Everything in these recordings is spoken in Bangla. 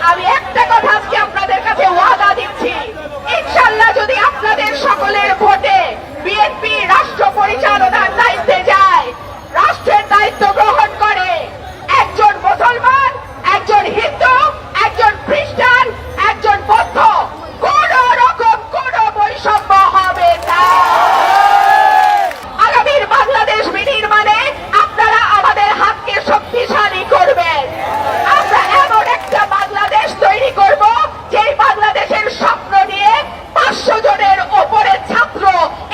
আমি একটা কথা আজকে আপনাদের কাছে ওয়াদা দিচ্ছি, ইনশাআল্লাহ যদি আপনাদের সকলের ভোটে বিএনপি রাষ্ট্র পরিচালনার দায়িত্বে যায়, রাষ্ট্রের দায়িত্ব গ্রহণ করে, একজন মুসলমান, একজন হিন্দু, একজন খ্রিস্টান, একজন বৌদ্ধ, কোন রকম কোন বৈষম্য হবে না। আগামীর বাংলাদেশ বিনির্মাণে আপনারা আমাদের হাতকে শক্তিশালী করবেন। আমরা এমন একটা বাংলাদেশ তৈরি করব যেই বাংলাদেশের স্বপ্ন নিয়ে 500 জনের ওপরে ছাত্র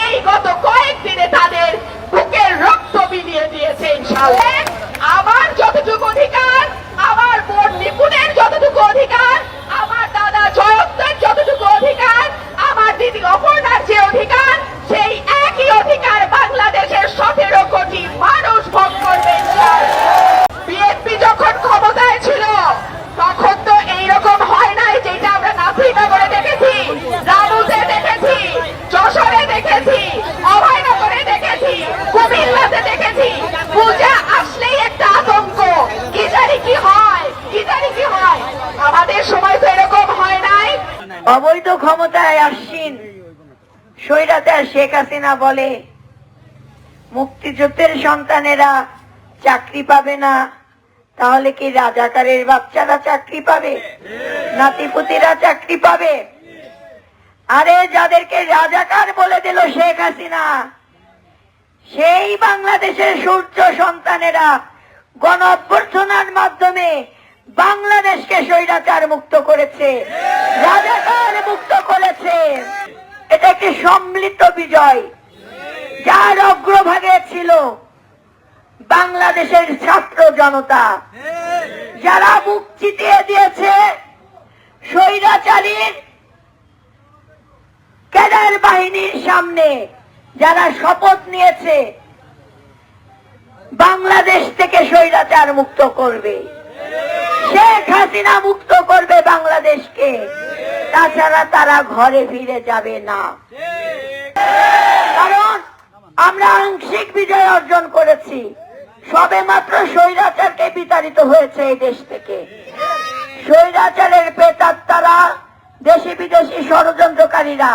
এই গত কয়েকদিনে তাদের বুকের রক্ত বিলিয়ে দিয়েছে। ইনশাআল্লাহ আমার যতটুকু অধিকার, আমার বোন নিপুণের যতটুকু অধিকার, আমার দাদা জয়ন্তের যতটুকু অধিকার, আমার দিদি অপর্ণার যে অধিকার, সেই একই অধিকার বাংলাদেশের 17 কোটি মানুষ ভোগ করবে। বিএনপি যখন ক্ষমতায় ছিল তখন তো এইরকম হয় নাই, যেটা আমরা নাসিরনগরে দেখেছি, রামুতে দেখেছি, যশোরে দেখেছি, অভয়নগরে দেখেছি, কুমিল্লাতে দেখেছি। পূজা আসলেই একটা আতঙ্ক, কি জানি কি হয়, কি জানি কি হয়। আমাদের সময় তো এরকম হয় নাই। অবৈধ ক্ষমতায় আসীন স্বৈরাচার শেখ হাসিনা বলে মুক্তিযুদ্ধের সন্তানেরা চাকরি পাবে না, তাহলে কি রাজাকারের বাচ্চারা চাকরি পাবে, নাতিপুতিরা চাকরি পাবে? আরে যাদেরকে রাজাকার বলে দিল শেখ হাসিনা, সেই বাংলাদেশের সূর্য সন্তানেরা গণ অভ্যর্থনার মাধ্যমে বাংলাদেশকে স্বৈরাচার মুক্ত করেছে, রাজাকার মুক্ত করেছে। এটা একটি সম্মিলিত বিজয়, যার অগ্রভাগে ছিল বাংলাদেশের ছাত্র জনতা, যারা বুক চিতিয়ে দিয়েছে স্বৈরাচারীর ক্যাডার বাহিনীর সামনে, যারা শপথ নিয়েছে বাংলাদেশ থেকে স্বৈরাচার মুক্ত করবে, শেখ হাসিনা মুক্ত করবে বাংলাদেশকে, তাছাড়া তারা ঘরে ফিরে যাবে না। কারণ আমরা আংশিক বিজয় অর্জন করেছি, সবে মাত্র স্বৈরাচারকে বিতাড়িত হয়েছে এই দেশ থেকে। স্বৈরাচারের প্রেতাত্মারা, দেশি বিদেশি ষড়যন্ত্রকারীরা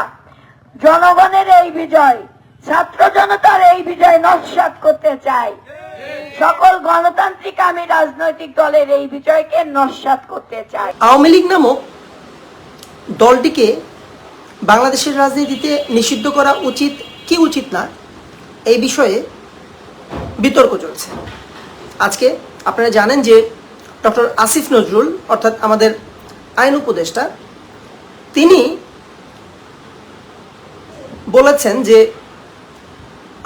জনগণের এই বিজয়, ছাত্র জনতার এই বিজয় নস্যাৎ করতে চায়। সকল গণতান্ত্রিক আমি রাজনৈতিক দলের এই বিজয়কে নস্যাৎ করতে চায়। আওয়ামী লীগ নামক দলটিকে বাংলাদেশের রাজনীতিতে নিষিদ্ধ করা উচিত কি উচিত না, এই বিষয়ে বিতর্ক চলছে। আজকে আপনারা জানেন যে ডক্টর আসিফ নজরুল, অর্থাৎ আমাদের আইন উপদেষ্টা, তিনি বলেছেন যে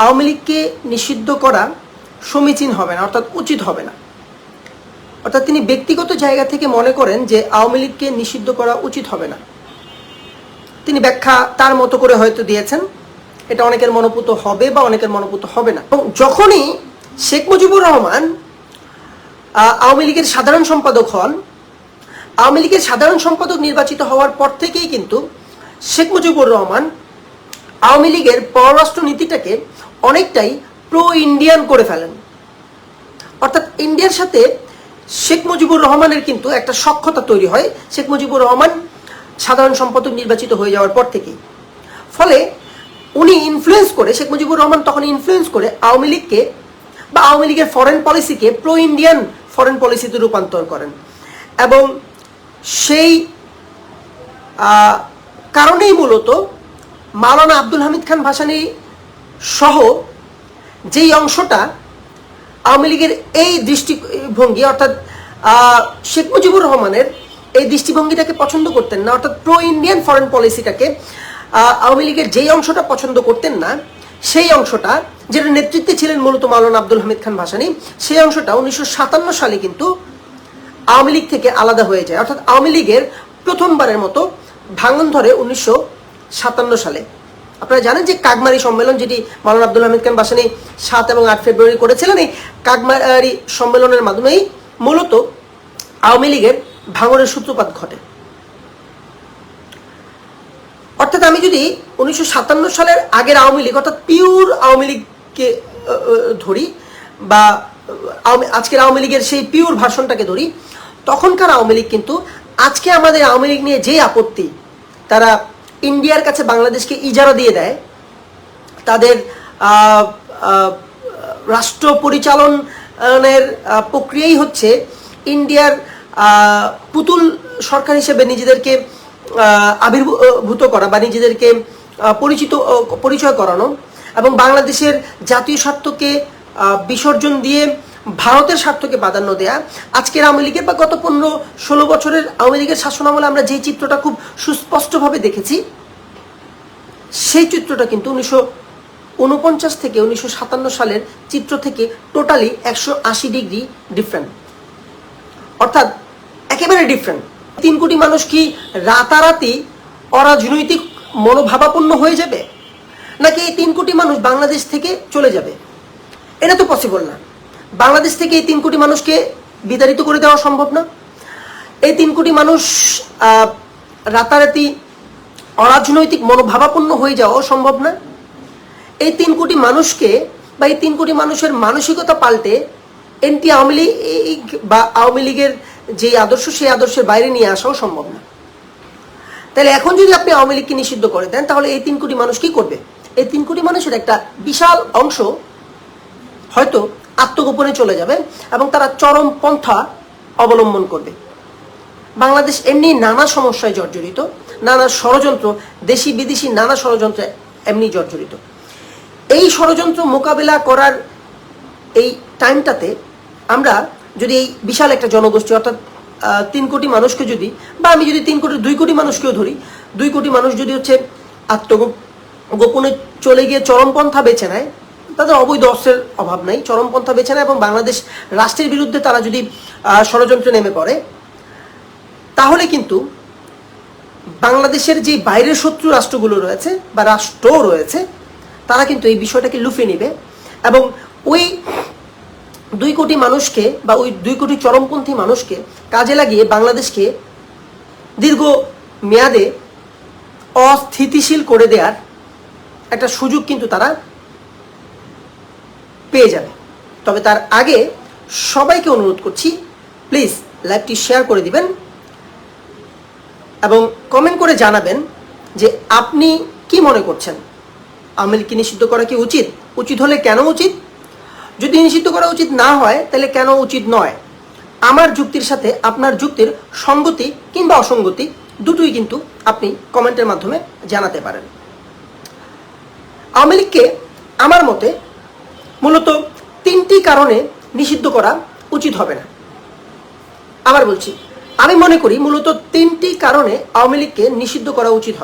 আওয়ামী লীগকে নিষিদ্ধ করা সমীচীন হবে না, অর্থাৎ উচিত হবে না। অর্থাৎ তিনি ব্যক্তিগত জায়গা থেকে মনে করেন যে আওয়ামী লীগকে নিষিদ্ধ করা উচিত হবে না। তিনি ব্যাখ্যা তার মতো করে হয়তো দিয়েছেন, এটা অনেকের মনোপুত হবে বা অনেকের মনোপুত হবে না। এবং যখনই শেখ মুজিবুর রহমান আওয়ামী লীগের সাধারণ সম্পাদক হন, আওয়ামী লীগের সাধারণ সম্পাদক নির্বাচিত হওয়ার পর থেকেই কিন্তু শেখ মুজিবুর রহমান আওয়ামী লীগের পররাষ্ট্র নীতিটাকে অনেকটাই প্রো ইন্ডিয়ান করে ফেলেন। অর্থাৎ ইন্ডিয়ার সাথে শেখ মুজিবুর রহমানের কিন্তু একটা সখ্যতা তৈরি হয় শেখ মুজিবুর রহমান সাধারণ সম্পাদক নির্বাচিত হয়ে যাওয়ার পর থেকেই। ফলে উনি ইনফ্লুয়েন্স করে, শেখ মুজিবুর রহমান তখন ইনফ্লুয়েন্স করে আওয়ামী লীগকে বা আওয়ামী লীগের ফরেন পলিসিকে প্রো ইন্ডিয়ান ফরেন পলিসিতে রূপান্তর করেন। এবং সেই কারণেই মূলত মাওলানা আব্দুল হামিদ খান ভাসানী সহ যেই অংশটা আওয়ামী লীগের এই দৃষ্টিভঙ্গি, অর্থাৎ শেখ মুজিবুর রহমানের এই দৃষ্টিভঙ্গিটাকে পছন্দ করতেন না, অর্থাৎ প্রো ইন্ডিয়ান ফরেন পলিসিটাকে আওয়ামী লীগের যেই অংশটা পছন্দ করতেন না, সেই অংশটা, যেটা নেতৃত্বে ছিলেন মূলত মাওলানা আব্দুল হামিদ খান ভাসানী, সেই অংশটা 1957 সালে কিন্তু আওয়ামী লীগ থেকে আলাদা হয়ে যায়। অর্থাৎ আওয়ামী লীগের প্রথমবারের মতো ভাঙন ধরে 1957 সালে। আপনারা জানেন যে কাকমারি সম্মেলন, যেটি মাওলানা আব্দুল হামিদ খান ভাসানী 7 এবং 8 ফেব্রুয়ারি করেছিলেন, এই কাকমারি সম্মেলনের মাধ্যমেই মূলত আওয়ামী লীগের ভাঙনের সূত্রপাত ঘটে। অর্থাৎ আমি যদি 1957 সালের আগের আওয়ামী লীগ, অর্থাৎ পিওর আওয়ামী লীগকে ধরি বা আজকের আওয়ামী লীগের সেই পিওর ভার্সনটাকে ধরি, তখনকার আওয়ামী লীগ কিন্তু আজকে আমাদের আওয়ামী লীগ নিয়ে যে আপত্তি, তারা ইন্ডিয়ার কাছে বাংলাদেশকে ইজারা দিয়ে দেয়, তাদের রাষ্ট্র পরিচালনের প্রক্রিয়াই হচ্ছে ইন্ডিয়ার পুতুল সরকার হিসেবে নিজেদেরকে আবির্ভূত করা বা নিজেদেরকে পরিচয় করানো, এবং বাংলাদেশের জাতীয় স্বার্থকে বিসর্জন দিয়ে ভারতের স্বার্থকে প্রাধান্য দেয়া। আজকের আওয়ামী লীগের বা গত 15-16 বছরের আওয়ামী লীগের শাসনামলে আমরা যে চিত্রটা খুব সুস্পষ্টভাবে দেখেছি, সেই চিত্রটা কিন্তু 1949 থেকে 1957 সালের চিত্র থেকে টোটালি 180 ডিগ্রি ডিফারেন্ট, অর্থাৎ একেবারে ডিফারেন্ট। 3 কোটি মানুষ কি রাতারাতি অরাজনৈতিক মনোভাবাপন্ন হয়ে যাবে, নাকি এই 3 কোটি মানুষ বাংলাদেশ থেকে চলে যাবে? এটা তো পসিবল না। বাংলাদেশ থেকে এই 3 কোটি মানুষকে বিতাড়িত করে দেওয়া সম্ভব না। এই 3 কোটি মানুষ রাতারাতি অরাজনৈতিক মনোভাবাপন্ন হয়ে যাওয়াও সম্ভব না। এই 3 কোটি মানুষকে বা এই 3 কোটি মানুষের মানসিকতা পাল্টে এনটি আওয়ামী লীগ বা আওয়ামী লীগের যে আদর্শ, সেই আদর্শের বাইরে নিয়ে আসাও সম্ভব না। তাহলে এখন যদি আপনি আওয়ামী লীগকে নিষিদ্ধ করে দেন, তাহলে এই 3 কোটি মানুষ কি করবে? এই 3 কোটি মানুষের একটা বিশাল অংশ হয়তো আত্মগোপনে চলে যাবে এবং তারা চরম পন্থা অবলম্বন করবে। বাংলাদেশ এমনি নানা সমস্যায় জর্জরিত, নানা ষড়যন্ত্র, দেশি বিদেশি নানা ষড়যন্ত্রে এমনি জর্জরিত। এই ষড়যন্ত্র মোকাবেলা করার এই টাইমটাতে আমরা যদি এই বিশাল একটা জনগোষ্ঠী, অর্থাৎ 3 কোটি মানুষকে যদি, বা আমি যদি 2 কোটি মানুষকেও ধরি, 2 কোটি মানুষ যদি হচ্ছে আত্মগোপনে চলে গিয়ে চরমপন্থা বেছে নেয়, তাদের অবৈধ অস্ত্রের অভাব নাই, চরমপন্থা বেছে নেয় এবং বাংলাদেশ রাষ্ট্রের বিরুদ্ধে তারা যদি ষড়যন্ত্রে নেমে পড়ে, তাহলে কিন্তু বাংলাদেশের যে বাইরের শত্রু রাষ্ট্রগুলো রয়েছে বা রাষ্ট্র রয়েছে, তারা কিন্তু এই বিষয়টাকে লুফে নেবে এবং ওই 2 কোটি মানুষকে বা ওই 2 কোটি চরমপন্থী মানুষকে কাজে লাগিয়ে বাংলাদেশকে দীর্ঘ মেয়াদে অস্থিতিশীল করে দেওয়ার একটা সুযোগ কিন্তু তারা পেয়ে যাবে। তবে তার আগে সবাইকে অনুরোধ করছি, প্লিজ লাইভটি শেয়ার করে দিবেন এবং কমেন্ট করে জানাবেন যে আপনি কি মনে করছেন, আওয়ামী লীগকে নিষিদ্ধ করা কি উচিত? উচিত হলে কেন উচিত? যদি নিষিদ্ধ করা উচিত না হয়, তাহলে কেন উচিত নয়? আমার যুক্তির সাথে আপনার যুক্তির সঙ্গতি কিংবা অসঙ্গতি দুটোই কিন্তু আপনি কমেন্টের মাধ্যমে জানাতে পারেন। আওয়ামী লীগকে আমার মতে মূলত 3টি কারণে নিষিদ্ধ করা উচিত হবে না। আবার বলছি, আমি মনে করি মূলত 3টি কারণে আওয়ামী লীগকে নিষিদ্ধ করা উচিত হবে।